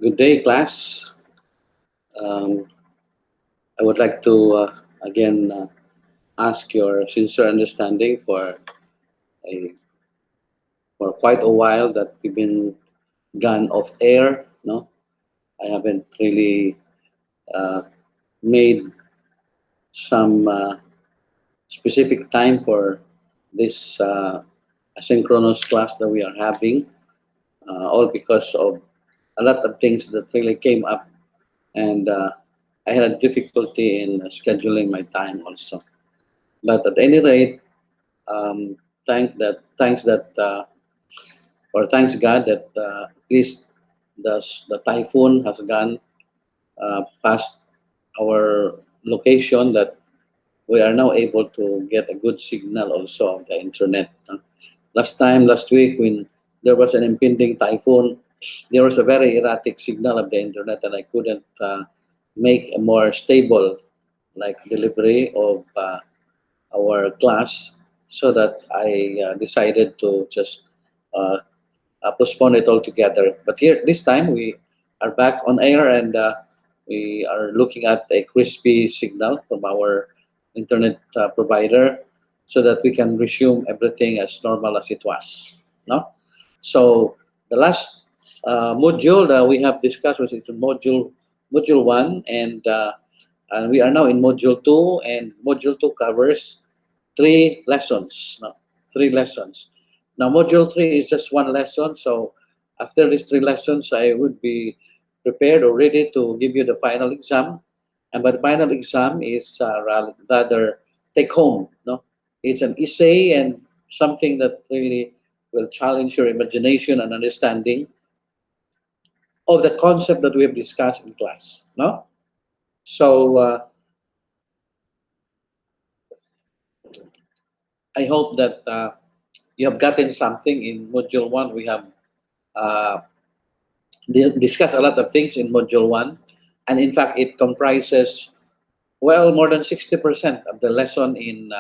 Good day, class. Um, I would like to again ask your sincere understanding a for quite a while that we've been gone off air. No, I haven't really uh, made some specific time for this asynchronous class that we are having. All because of a lot of things that really came up, and I had a difficulty in scheduling my time also. But at any rate, um, thanks that or thanks God that at least the typhoon has gone past our location, that we are now able to get a good signal also of the internet. Last week, when there was an impending typhoon, there was a very erratic signal of the internet, and I couldn't make a more stable like delivery of our class, so that I decided to just uh, postpone it altogether. But here, this time, we are back on air, and we are looking at a crispy signal from our internet provider, so that we can resume everything as normal as it was. No, so the last module that we have discussed was into module one, and we are now in module two, and module two covers three lessons. No? Three lessons. Now, module three is just one lesson. So, after these three lessons, I would be prepared or ready to give you the final exam. And but the final exam is rather take home. No, it's an essay and something that really will challenge your imagination and understanding of the concept that we have discussed in class. No, so I hope that you have gotten something in module one. We have uh, discussed a lot of things in module one, and in fact, it comprises well more than 60% of the lesson in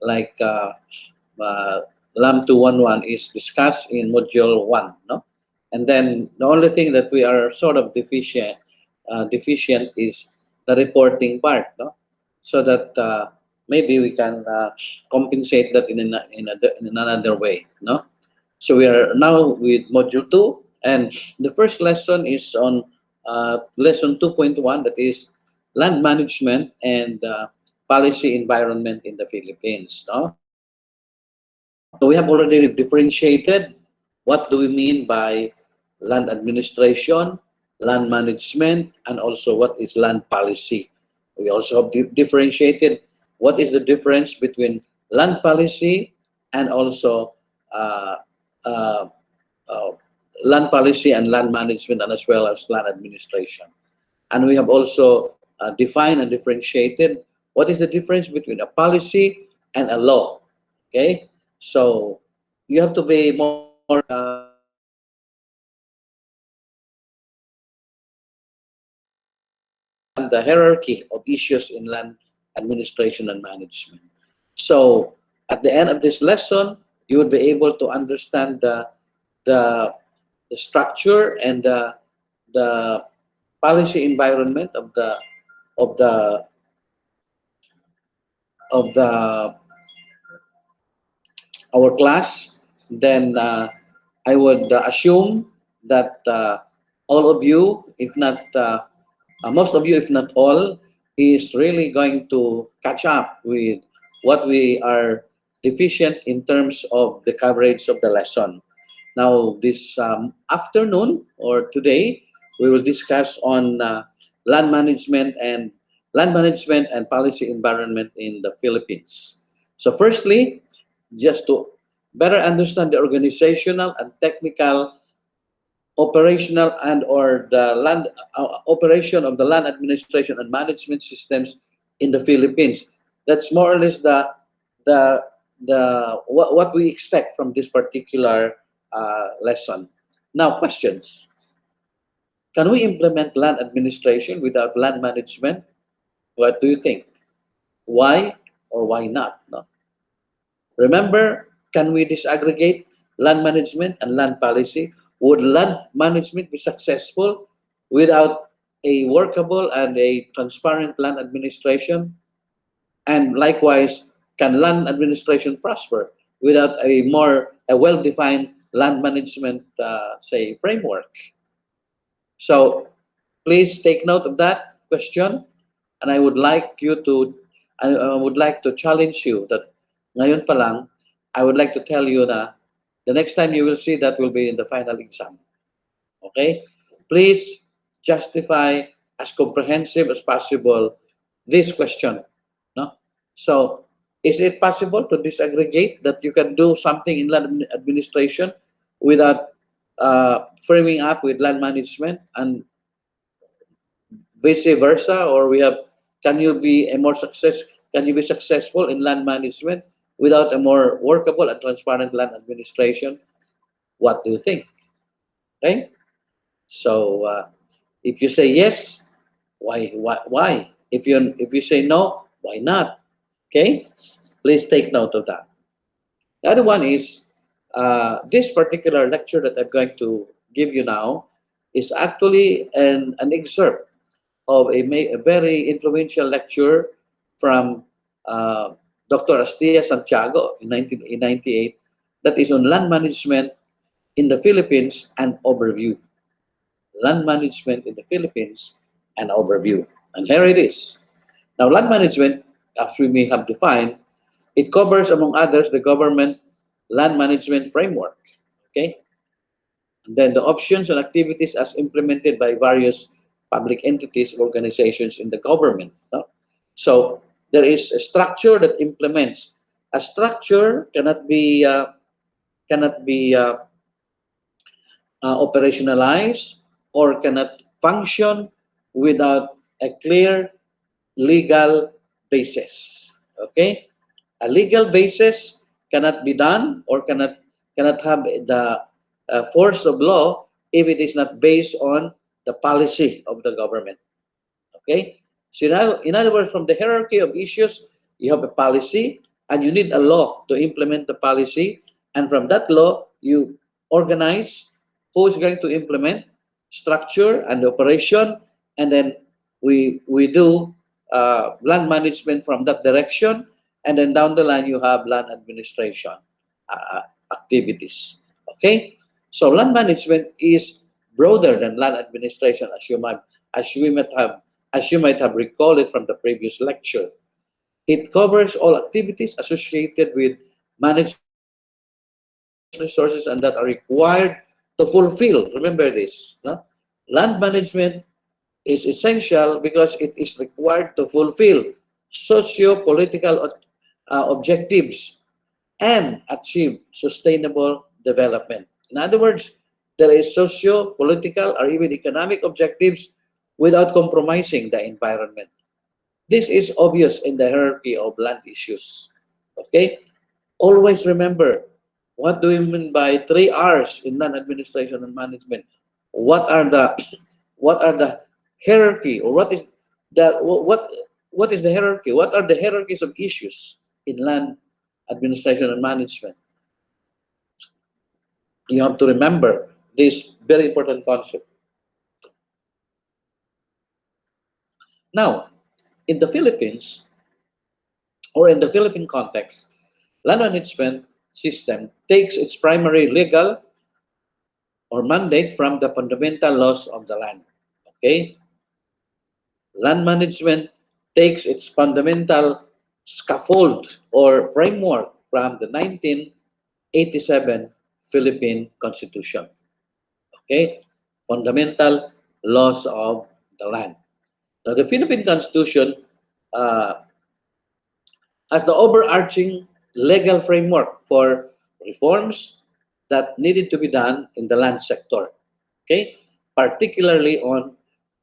like uh, LAM 211 is discussed in module one. No, and then the only thing that we are sort of deficient is the reporting part. No, so that maybe we can compensate that in another way. No, so we are now with module two, and the first lesson is on lesson 2.1, that is land management and policy environment in the Philippines. No, so we have already differentiated what do we mean by land administration, land management, and also what is land policy. We also have differentiated what is the difference between land policy and also uh, uh, uh, land policy and land management, and as well as land administration. And we have also defined and differentiated what is the difference between a policy and a law. Okay, so you have to be more the hierarchy of issues in land administration and management. So at the end of this lesson, you will be able to understand the, the structure and the policy environment of the of the our class. Then I would assume that all of you, if not most of you, if not all, is really going to catch up with what we are deficient in terms of the coverage of the lesson. Now, this afternoon or today, we will discuss on land management and policy environment in the Philippines. So, firstly, just to better understand the organizational and technical operational and or the land operation of the land administration and management systems in the Philippines. That's more or less the what we expect from this particular lesson. Now, questions: can we implement land administration without land management? What do you think? Why or why not? No? Remember, can we disaggregate land management and land policy? Would land management be successful without a workable and a transparent land administration? And likewise, can land administration prosper without a well-defined land management, say, framework? So please take note of that question, and I would like to challenge you that ngayon pa lang, I would like to tell you that the next time you will see that will be in the final exam. Okay? Please justify as comprehensive as possible this question. No? So, is it possible to disaggregate that you can do something in land administration without framing up with land management, and vice versa? Or can you be can you be successful in land management without a more workable and transparent land administration? What do you think? Okay? So if you say yes, why? If you say no, why not? Okay, please take note of that. The other one is this particular lecture that I'm going to give you now is actually an excerpt of a very influential lecture from Dr. Astia Santiago in 1998 that is on land management in the Philippines and overview. Land management in the Philippines and overview. And here it is. Now, land management, as we may have defined, it covers, among others, the government land management framework. Okay? And then the options and activities as implemented by various public entities, organizations in the government. No? So there is a structure that implements. A structure cannot be operationalized or cannot function without a clear legal basis. Okay? A legal basis cannot be done or cannot have the force of law if it is not based on the policy of the government. Okay? So in other words, from the hierarchy of issues, you have a policy and you need a law to implement the policy. And from that law, you organize who is going to implement, structure and operation, and then we do land management from that direction, and then down the line you have land administration activities. Okay, so land management is broader than land administration, as you might have recalled it from the previous lecture. It covers all activities associated with management resources and that are required to fulfill. Remember this. No? Land management is essential because it is required to fulfill socio-political objectives and achieve sustainable development. In other words, there is socio-political or even economic objectives without compromising the environment. This is obvious in the hierarchy of land issues. Okay? Always remember, what do we mean by 3 R's in land administration and management? What are the hierarchy, or what is the hierarchy? What are the hierarchies of issues in land administration and management? You have to remember this very important concept. Now, in the Philippines, or in the Philippine context, land management system takes its primary legal or mandate from the fundamental laws of the land. Okay? Land management takes its fundamental scaffold or framework from the 1987 Philippine Constitution. Okay? Fundamental laws of the land. Now, the Philippine Constitution has the overarching legal framework for reforms that needed to be done in the land sector, okay? Particularly on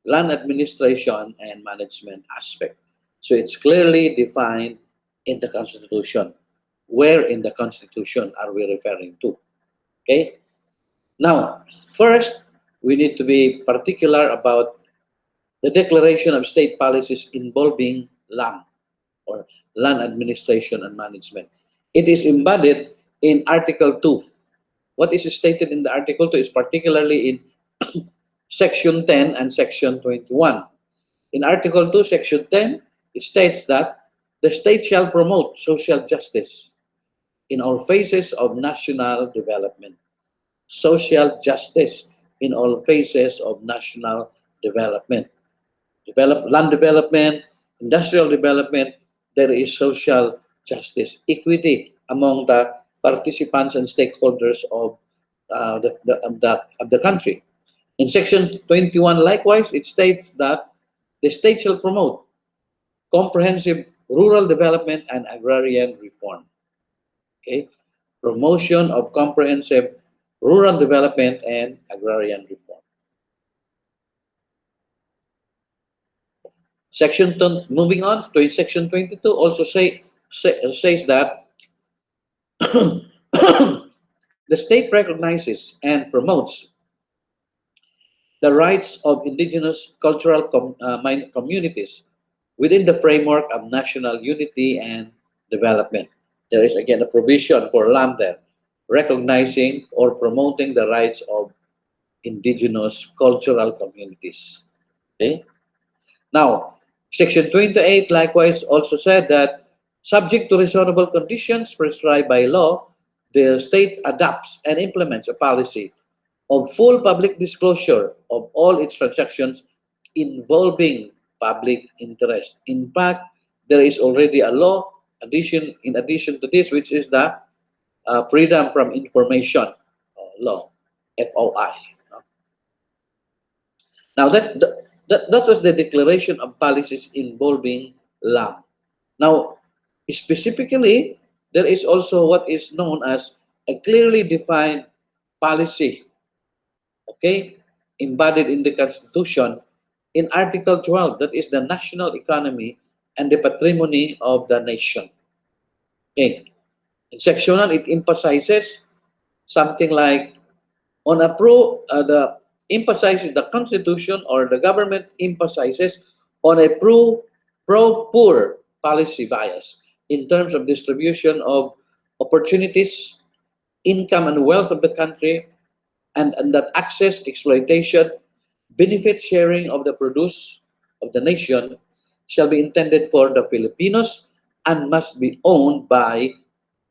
land administration and management aspect. So it's clearly defined in the Constitution. Where in the Constitution are we referring to? Okay? Now, first, we need to be particular about the declaration of state policies involving land or land administration and management. It is embodied in Article 2. What is stated in the Article 2 is particularly in Section 10 and Section 21. In Article 2, Section 10, it states that the state shall promote social justice in all phases of national development. Social justice in all phases of national development. Land development, industrial development, there is social justice, equity among the participants and stakeholders of the country. In Section 21, likewise, it states that the state shall promote comprehensive rural development and agrarian reform. Okay? Promotion of comprehensive rural development and agrarian reform. Moving on to Section 22 also says that the state recognizes and promotes the rights of indigenous cultural communities within the framework of national unity and development. There is again a provision for land there, recognizing or promoting the rights of indigenous cultural communities. Okay? Now, Section 28 likewise also said that subject to reasonable conditions prescribed by law, the state adopts and implements a policy of full public disclosure of all its transactions involving public interest. In fact, there is already a law in addition to this, which is the Freedom from Information Law, FOI. Now, that was the declaration of policies involving land. Now, specifically, there is also what is known as a clearly defined policy, okay, embodied in the Constitution in Article 12, that is the national economy and the patrimony of the nation. Okay. In Section 1, it emphasizes something like the Constitution or the government emphasizes on a pro-poor policy bias in terms of distribution of opportunities, income and wealth of the country, and that access, exploitation, benefit sharing of the produce of the nation shall be intended for the Filipinos and must be owned by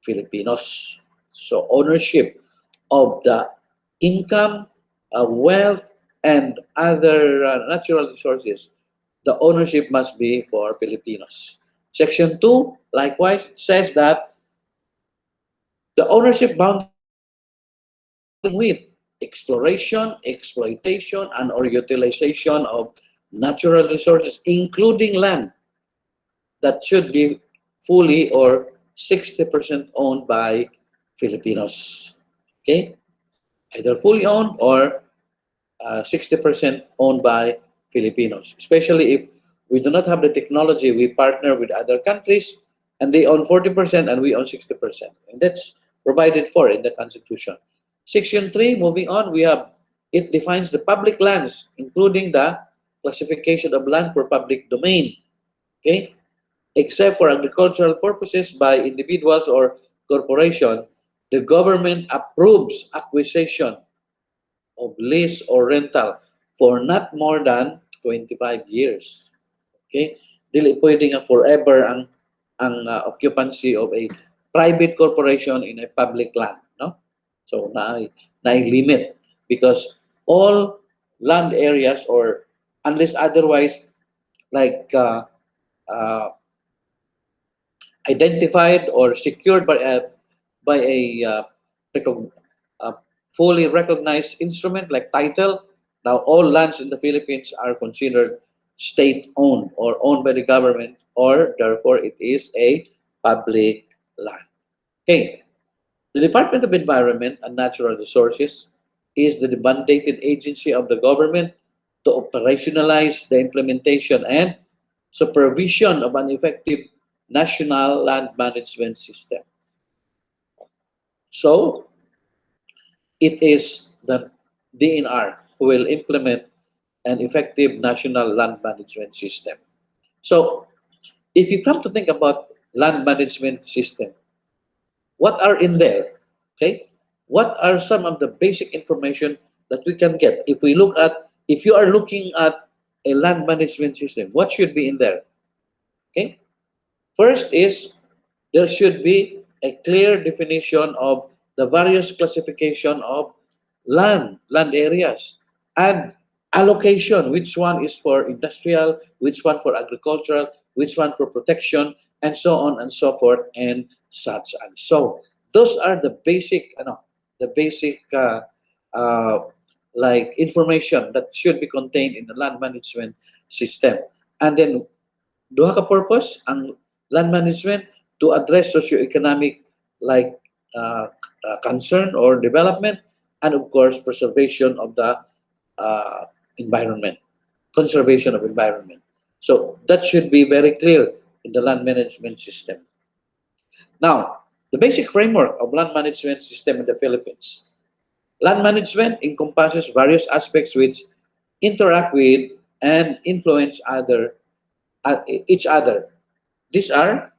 Filipinos. So ownership of the income, wealth, and other natural resources, the ownership must be for Filipinos. Section 2, likewise, says that the ownership boundary with exploration, exploitation, and or utilization of natural resources, including land, that should be fully or 60% owned by Filipinos. Okay? Either fully owned or 60% owned by Filipinos. Especially if we do not have the technology, we partner with other countries and they own 40% and we own 60%. And that's provided for in the Constitution. Section 3, moving on, it defines the public lands, including the classification of land for public domain. Okay? Except for agricultural purposes by individuals or corporation, the government approves acquisition of lease or rental for not more than 25 years. Okay? Dili pwedeng forever ang occupancy of a private corporation in a public land, no? So na limit because all land areas or unless otherwise like identified or secured by a fully recognized instrument like title. Now, all lands in the Philippines are considered state-owned or owned by the government, or therefore it is a public land. Okay. The Department of Environment and Natural Resources is the mandated agency of the government to operationalize the implementation and supervision of an effective national land management system. So, it is the DNR who will implement an effective national land management system. So, if you come to think about land management system, what are in there? Okay, what are some of the basic information that we can get if we look at if you are looking at a land management system, what should be in there? Okay. First is there should be a clear definition of the various classification of land areas, and allocation, which one is for industrial, which one for agricultural, which one for protection, and so on and so forth, and such and so. Those are the basic, the basic uh, like information that should be contained in the land management system. And then duha ka purpose ang land management to address socioeconomic like concern or development, and of course preservation of the uh, environment, conservation of environment. So that should be very clear in the land management system. Now, the basic framework of land management system in the Philippines. Land management encompasses various aspects which interact with and influence each other. These are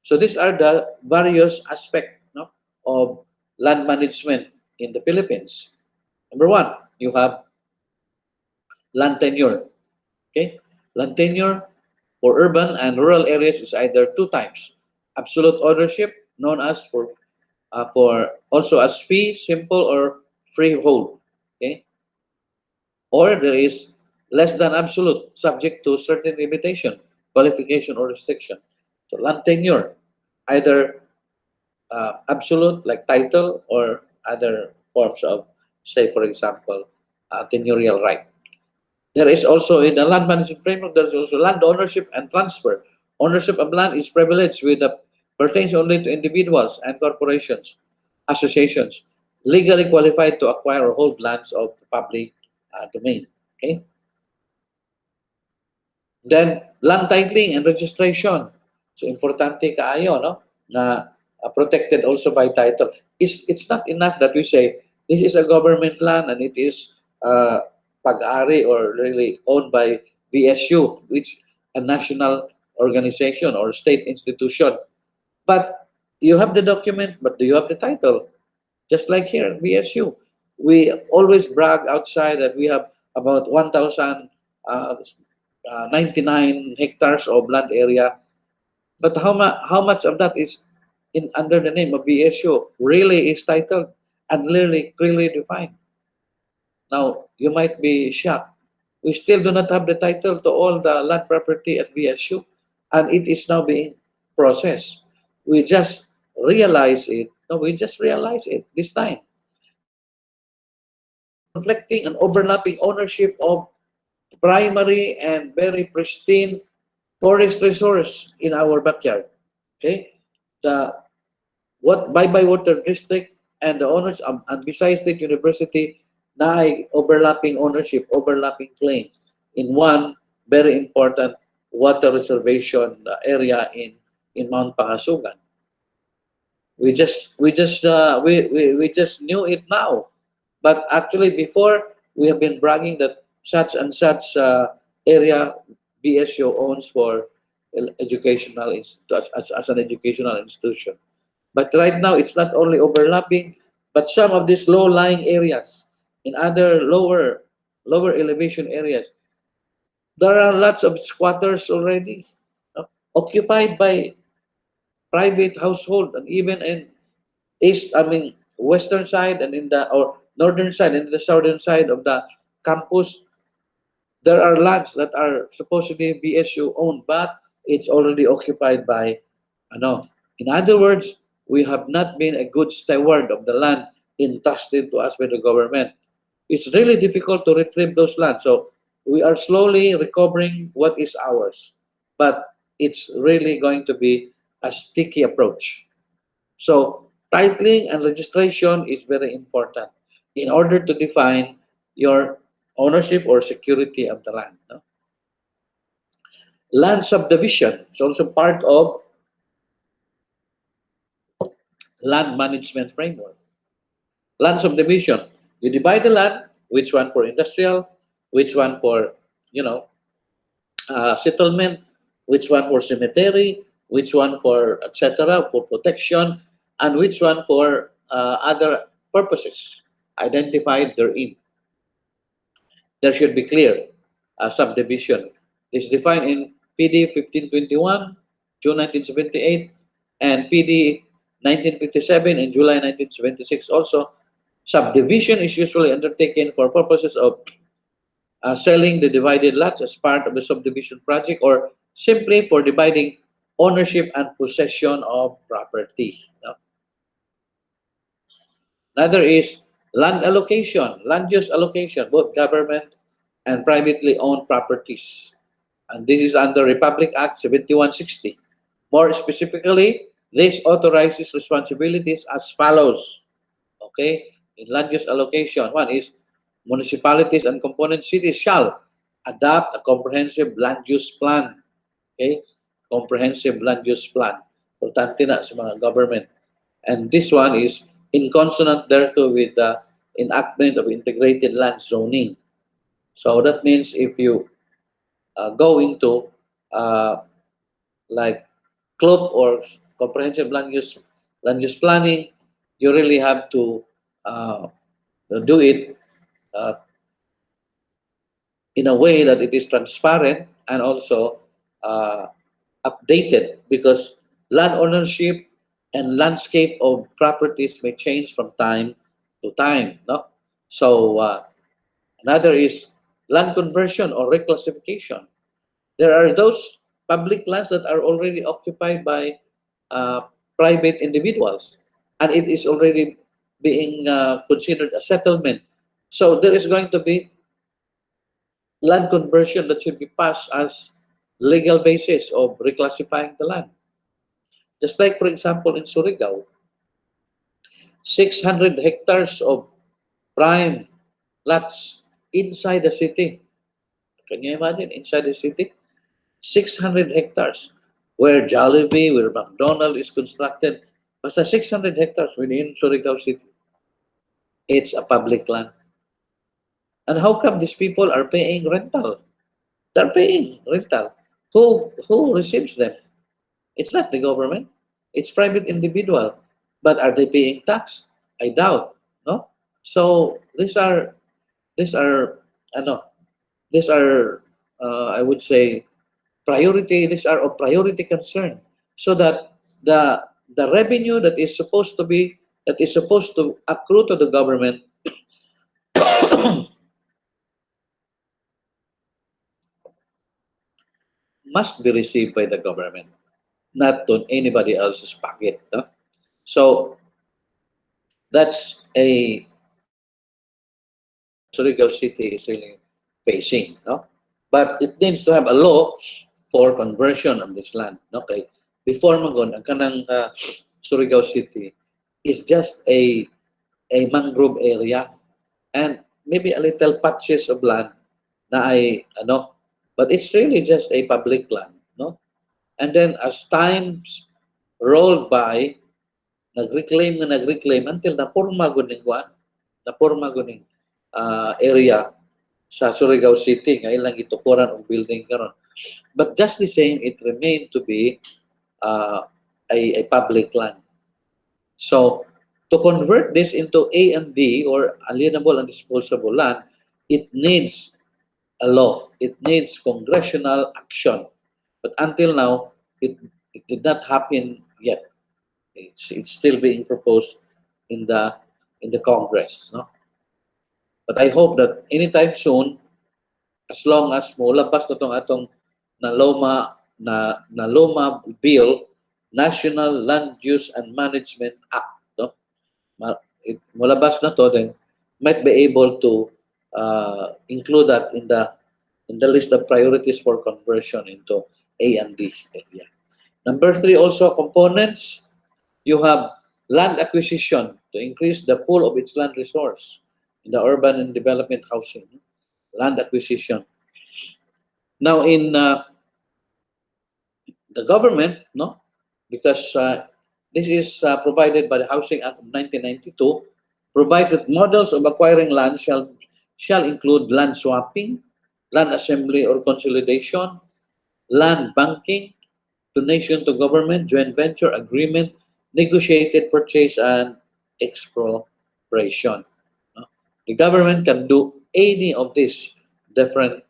these are the various aspects, no, of land management in the Philippines. Number one, you have land tenure. Okay, land tenure for urban and rural areas is either two types: absolute ownership, known as for also as fee, simple, or freehold. Okay, or there is less than absolute, subject to certain limitation, qualification, or restriction. So land tenure, either absolute like title or other forms of, say, for example, tenurial right. There is also in the land management framework, there is also land ownership and transfer. Ownership of land is privileged with the pertains only to individuals and corporations, associations, legally qualified to acquire or hold lands of the public domain. Okay. Then land titling and registration. So importante kaayo, no, na protected also by title. It's not enough that we say this is a government land and it is pag-ari or really owned by VSU, which a national organization or state institution. But you have the document, but do you have the title? Just like here at VSU, we always brag outside that we have about 1,099 hectares of land area. But how much of that is in under the name of VSU really is titled and really clearly defined? Now, you might be shocked. We still do not have the title to all the land property at VSU, and it is now being processed. We just realize it. No, we just realize it this time. Conflicting and overlapping ownership of primary and very pristine forest resource in our backyard. Okay, the what Bye Water District and the owners and Visayas State University na overlapping ownership, overlapping claim in one very important water reservation area in Mount Pangasugan. We just knew it now, but actually before we have been bragging that such and such area BSU owns for educational as an educational institution. But right now it's not only overlapping, but some of these low-lying areas in other lower elevation areas, there are lots of squatters already occupied by private household, and even in western side and in the or northern side and the southern side of the campus, there are lands that are supposedly BSU owned, but it's already occupied by ano. In other words, we have not been a good steward of the land entrusted to us by the government. It's really difficult to retrieve those lands. So we are slowly recovering what is ours, but it's really going to be a sticky approach. So titling and registration is very important in order to define your ownership or security of the land. No? Land subdivision is also part of land management framework. Land subdivision, you divide the land, which one for industrial, which one for, settlement, which one for cemetery, which one for etc. for protection, and which one for other purposes identified therein. there should be clear subdivision. It's defined in PD 1521, June 1978, and PD 1957 in July 1976. Also, subdivision is usually undertaken for purposes of selling the divided lots as part of the subdivision project or simply for dividing ownership and possession of property. No? Another is land allocation, land use allocation, both government and privately owned properties. And this is under Republic Act 7160. More specifically, this authorizes responsibilities as follows. Okay, in land use allocation, one is municipalities and component cities shall adopt a comprehensive land use plan. Okay, comprehensive land use plan. Importante na sa mga government. And this one is in consonant thereto with the enactment of integrated land zoning. So that means if you go into like CLOP or comprehensive land use planning, you really have to do it in a way that it is transparent and also updated, because land ownership and landscape of properties may change from time to time. No, so another is land conversion or reclassification. There are those public lands that are already occupied by private individuals, and it is already being considered a settlement. So there is going to be land conversion that should be passed as legal basis of reclassifying the land. Just like, for example, in Surigao, 600 hectares of prime lots inside the city. Can you imagine, inside the city? 600 hectares, where Jollibee, where McDonald's is constructed, basta 600 hectares within Surigao City. It's a public land. And how come these people are paying rental? They're paying rental. Who receives them? It's not the government. It's private individual. But are they paying tax? I doubt. No. So these are I would say priority. These are of priority concern, so that the revenue that is supposed to accrue to the government must be received by the government, not to anybody else's pocket. No? So that's a Surigao City is really facing. No? But it needs to have a law for conversion of this land. Okay? Before magon, ang kanang Surigao City is just a mangrove area and maybe a little patches of land na ay but it's really just a public land, no? And then as times rolled by, nag-reclaim until napurma guning area sa Surigao City nga ilang itukuran og building karon. But just the same, it remained to be a public land. So to convert this into A and D, or alienable and disposable land, it needs a law. It needs congressional action. But until now, it did not happen yet. It's still being proposed in the Congress. No? But I hope that anytime soon, as long as mulabas na atong NALOMA bill, National Land Use and Management Act, no? Mulabas na to, then might be able to include that in the list of priorities for conversion into A and D area. Number 3, also components. You have land acquisition to increase the pool of its land resource in the urban and development housing. Land acquisition. Now in the government, no, because this is provided by the Housing Act of 1992, provides that models of acquiring land shall include land swapping, land assembly or consolidation, land banking, donation to government, joint venture agreement, negotiated purchase, and expropriation. No? The government can do any of this different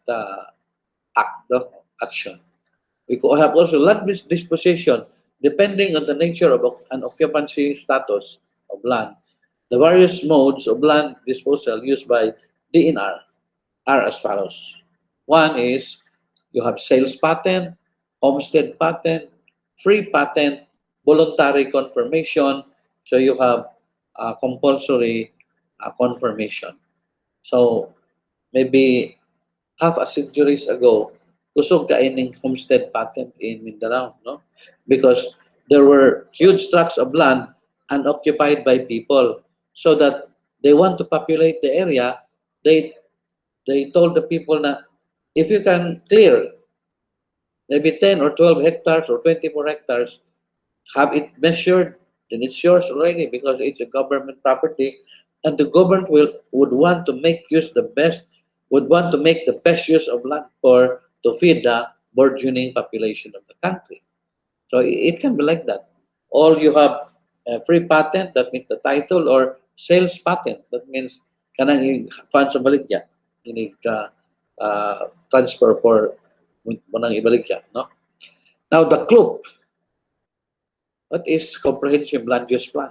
action. We could have also land disposition depending on the nature of an occupancy status of land. The various modes of land disposal used by DNR are as follows. One is you have sales patent, homestead patent, free patent, voluntary confirmation. So you have compulsory confirmation. So maybe half a centuries ago, kusog kaining homestead patent in Mindanao, no? Because there were huge tracts of land unoccupied by people, so that they want to populate the area. They told the people na if you can clear maybe 10 or 12 hectares or 24 hectares, have it measured, then it's yours already because it's a government property, and the government would want to make use the best would want to make the best use of land for to feed the burgeoning population of the country. So it can be like that. Or you have a free patent, that means the title, or sales patent, that means kanang i-kuan sa baligya, ini ka transfer for manang ibaligya, no? Now the CLUP. What is comprehensive land use plan?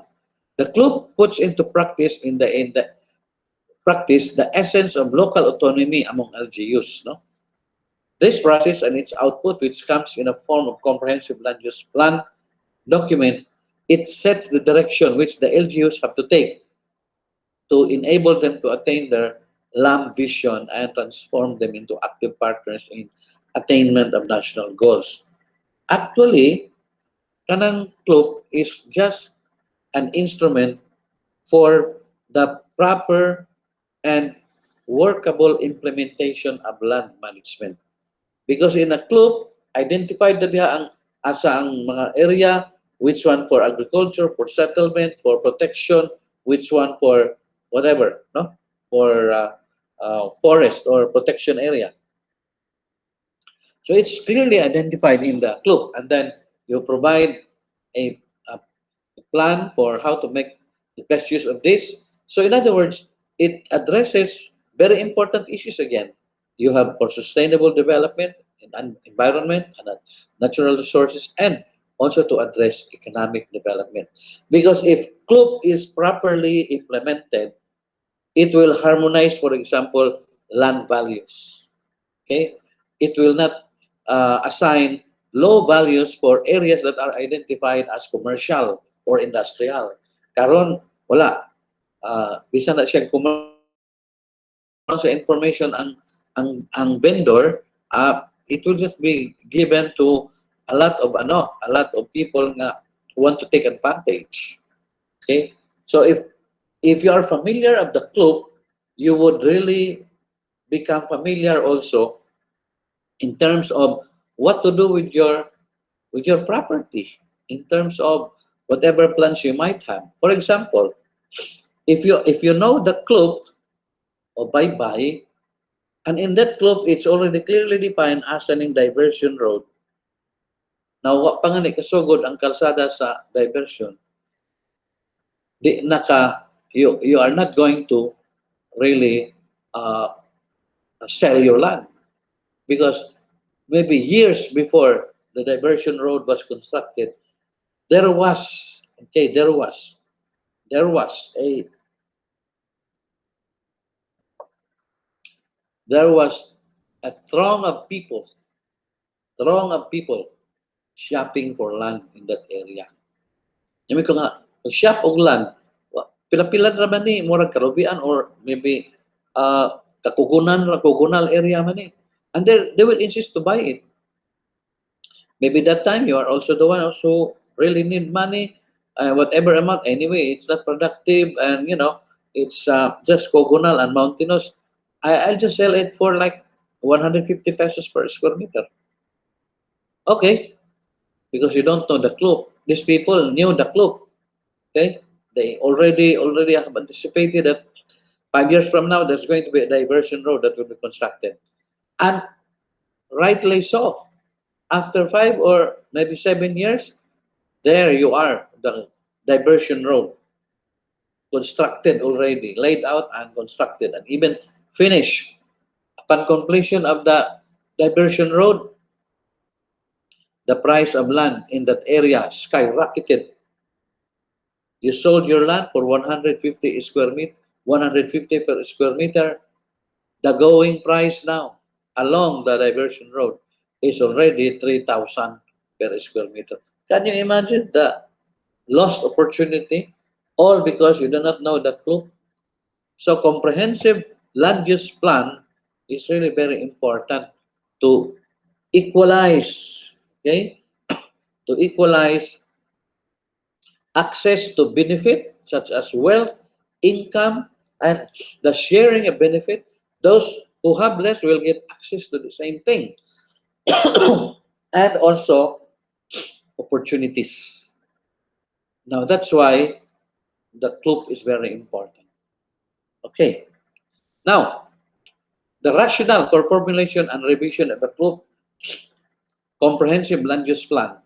The CLUP puts into practice in the practice the essence of local autonomy among LGUs. No, this process and its output, which comes in a form of comprehensive land use plan document, it sets the direction which the LGUs have to take to enable them to attain their LAM vision and transform them into active partners in attainment of national goals. Actually, kanang CLUP is just an instrument for the proper and workable implementation of land management. Because in a CLUP, identified na diha ang asa ang mga area, which one for agriculture, for settlement, for protection, which one for whatever, no, for forest or protection area. So it's clearly identified in the CLUP, and then you provide a plan for how to make the best use of this. So in other words, it addresses very important issues again. You have for sustainable development and environment and natural resources, and also to address economic development. Because if CLUP is properly implemented, it will harmonize, for example, land values. Okay? It will not assign low values for areas that are identified as commercial or industrial. Karon, wala. Bisa na siyang commercial sa information ang vendor, it will just be given to a lot of people nga want to take advantage. Okay? So if you are familiar of the CLUP, you would really become familiar also in terms of what to do with your property, in terms of whatever plans you might have. For example, if you know the CLUP o bye-bye, and in that CLUP, it's already clearly defined as an diversion road. Now, wa pa nga ni kasugod ang kalsada sa diversion, you are not going to really sell your land, because maybe years before the diversion road was constructed, there was a throng of people shopping for land in that area. Yami ko nga, mag-shop og land, pila-pila naman ni, murag karubian or maybe kakugunal area man ni. And they will insist to buy it. Maybe that time you are also the one also really need money, whatever amount. Anyway, it's not productive, and it's just cogunal and mountainous. I'll just sell it for like 150 pesos per square meter. Okay, because you don't know the CLUP. These people knew the CLUP. Okay, they already have anticipated that 5 years from now there's going to be a diversion road that will be constructed, and rightly so. After 5 or maybe 7 years, there you are, the diversion road, constructed already, laid out and constructed, and even finished Upon completion of the diversion road, the price of land in that area skyrocketed. You sold your land for 150 square meter, 150 per square meter. The going price now along the diversion road is already 3,000 per square meter. Can you imagine the lost opportunity? All because you do not know the clue. So comprehensive land use plan is really very important to equalize, okay? To equalize access to benefit such as wealth, income, and the sharing of benefit. Those who have less will get access to the same thing. And also opportunities. Now that's why the club is very important. Okay. Now, the rationale for formulation and revision of the club comprehensive land use plan.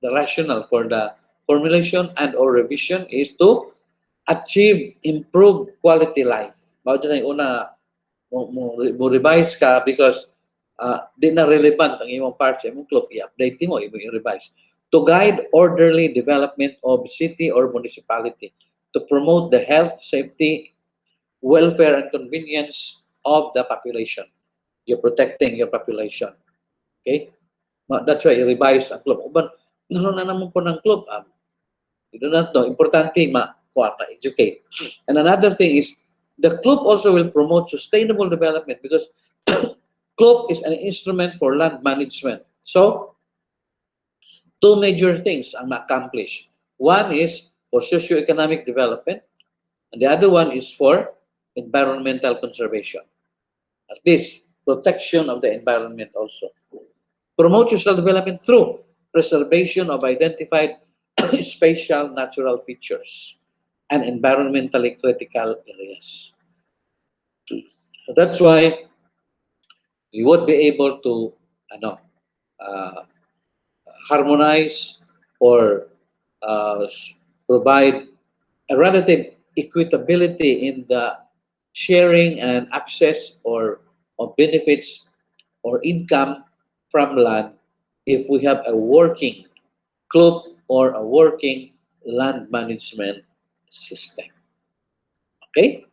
The rationale for the formulation and or revision is to achieve improved quality life. Mao dyan ang una mo revise ka because di na relevant ang imong part sa imong club, i-update mo, i-revise. To guide orderly development of city or municipality, to promote the health, safety, welfare, and convenience of the population. You're protecting your population. Okay? That's why i-revise ang club. Uban, ano na naman po ng club? You do not know. Importante educate. And another thing is, the club also will promote sustainable development because club is an instrument for land management. So, two major things ang ma-accomplish. One is for socio-economic development, and the other one is for environmental conservation. At least, protection of the environment also. Promote social development through preservation of identified spatial natural features and environmentally critical areas. So that's why we would be able to harmonize or provide a relative equitability in the sharing and access or of benefits or income from land if we have a working club or a working land management system. Okay?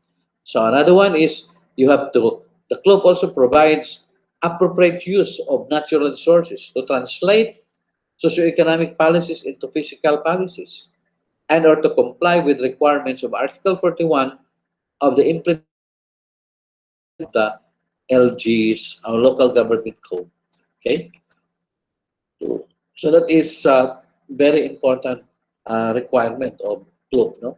So another one is the club also provides appropriate use of natural resources to translate socioeconomic policies into physical policies and or to comply with requirements of Article 41 of the implementation of the LG's, our local government code. Okay? So that is a very important requirement of club, no?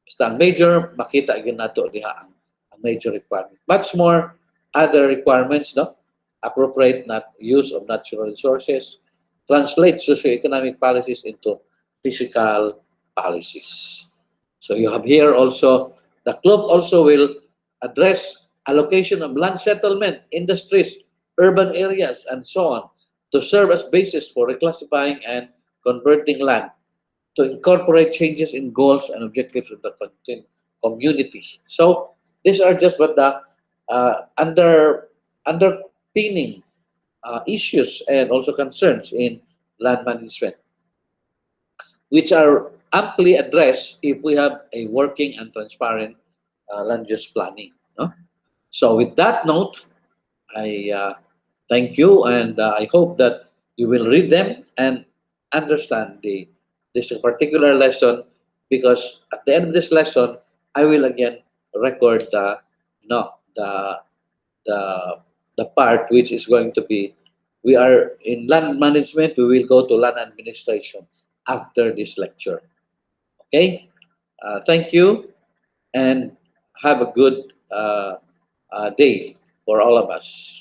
Basta ang major, makita agad nato diha ang major requirement. Much more other requirements, no? Appropriate use of natural resources, translate socioeconomic policies into physical policies. So you have here also, the club also will address allocation of land settlement, industries, urban areas, and so on, to serve as basis for reclassifying and converting land, to incorporate changes in goals and objectives of the community. So these are just what the underpinning issues and also concerns in land management, which are amply addressed if we have a working and transparent land use planning. No? So with that note, I thank you, and I hope that you will read them and understand this particular lesson, because at the end of this lesson, I will again record the part which is going to be, we are in land management, we will go to land administration after this lecture. Okay? Thank you, and have a good day for all of us.